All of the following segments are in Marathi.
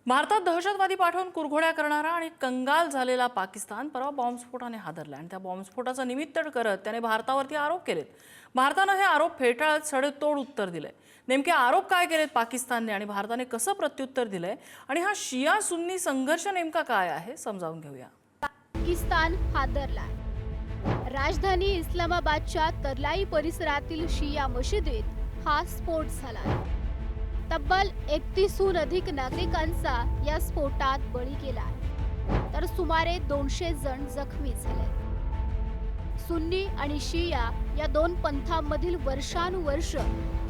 भारतात दहशतवादी पाठवून कुरघोड्या करणारा आणि कंगाल झालेला पाकिस्तान परवा बॉम्बस्फोटाने हादरला आणि त्या बॉम्बस्फोटाचं निमित्त करत त्याने भारतावरती आरोप केलेत। भारतानं हे आरोप फेटाळत सडेतोड उत्तर दिलंय। नेमके आरोप काय केलेत पाकिस्तानने आणि भारताने कसं प्रत्युत्तर दिलंय आणि हा शिया सुन्नी संघर्ष नेमका काय आहे समजावून घेऊया। पाकिस्तान हादरलाय। राजधानी इस्लामाबादच्या तरलाई परिसरातील शिया मशिदीत हा स्फोट झाला। तब्बल 31हून अधिक नागरिकांचा या स्फोटात बळी गेला, तर सुमारे 200 जण जखमी झाले। सुन्नी आणि शिया या दोन पंथांमधील वर्षानुवर्ष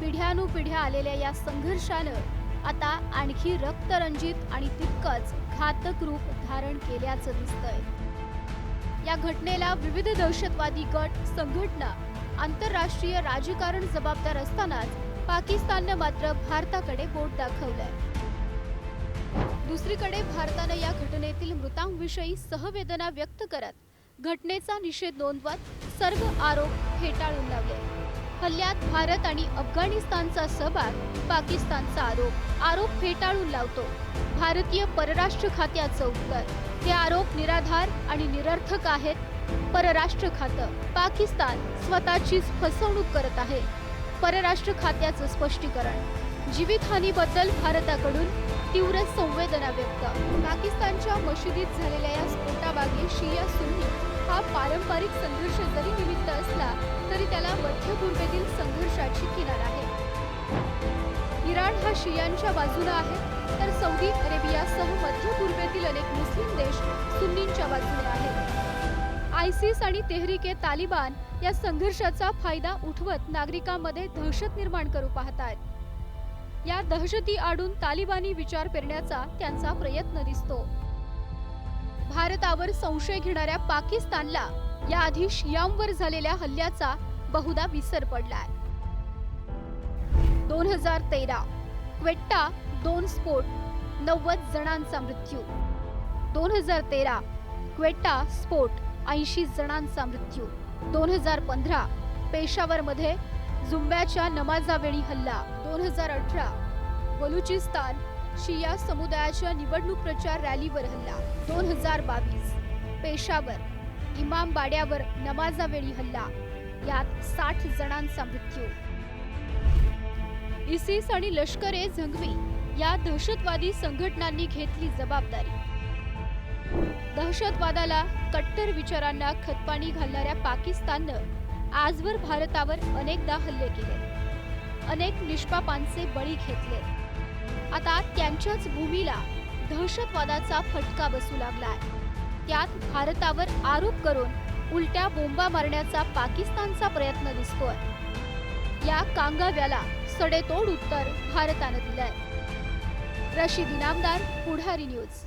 पिढ्यानुपिढ्या आलेल्या या संघर्षानं आता आणखी रक्तरंजित आणि तितकंच घातक रूप धारण केल्याचं दिसतंय। या घटनेला विविध दहशतवादी गट, संघटना, आंतरराष्ट्रीय राजकारण जबाबदार असतानाच पाकिस्तानने मात्र भारताकडे बोट दाखवलंय। दुसरीकडे भारताने या घटनेतील मृतांविषयी सहवेदना व्यक्त करत घटनेचा निषेध नोंदवत सर्व आरोप फेटाळून लावले। हल्ल्यात भारत आणि अफगाणिस्तानचा सहभाग, पाकिस्तानचा आरोप फेटाळून लावतो भारतीय परराष्ट्र खात्याचं उत्तर, हे आरोप निराधार आणि निरर्थक आहेत। परराष्ट्र खातं पाकिस्तान स्वतःचीच फसवणूक करत आहे। परराष्ट्र खात्याचं स्पष्टीकरण, जीवितहानीबद्दल भारताकडून तीव्र संवेदना व्यक्त। पाकिस्तानच्या मशिदीत झालेल्या या स्फोटामागे शिया सुन्नी हा पारंपरिक संघर्ष जरी निमित्त असला तरी त्याला मध्य पूर्वेतील संघर्षाची किनार आहे। इराण हा शियांच्या बाजूला आहे, तर सौदी अरेबियासह मध्य पूर्वेतील अनेक मुस्लिम देश सुन्नींच्या बाजूने आहेत। आयसिस आणि तेहरीक-ए-तालिबान या संघर्षाचा फायदा उठवत नागरिकांमध्ये दहशत निर्माण करू पाहतात। या दहशती आडून तालिबानी विचार पेरण्याचा त्यांचा प्रयत्न दिसतो। भारतावर संशय घेणाऱ्या पाकिस्तानला याआधी शियांवर झालेल्या हल्ल्याचा बहुधा विसर पडलाय। 2013 क्वेट्टा 2 स्फोट, 90 जणांचा मृत्यू। 2013 क्वेट्टा स्फोट, 80 जणांचा मृत्यू। 2015 पेशावरमध्ये जुंब्याच्या नमाजावेळी हल्ला। 2018 बलुचिस्तान शिया समुदायाच्या निवडणूक प्रचार रॅलीवर हल्ला। 2022 पेशावर इमामबाड्यावर नमाजावेळी हल्ला, यात 60 जणांचा मृत्यू। इसिस आणि लष्कर-ए-झंगवी या दहशतवादी संघटनांनी घेतली जबाबदारी। दहशतवादाला, कट्टर विचारांना खतपाणी घालणाऱ्या पाकिस्ताननं आजवर भारतावर अनेकदा हल्ले केले, अनेक निष्पापांचे बळी घेतले। आता त्यांच्याच भूमीला दहशतवादाचा फटका बसू लागलाय। त्यात भारतावर आरोप करून उलट्या बोंबा मारण्याचा पाकिस्तानचा प्रयत्न दिसतोय। या कांगाव्याला सडेतोड उत्तर भारतानं दिलंय। रशीद इनामदार, पुढारी न्यूज।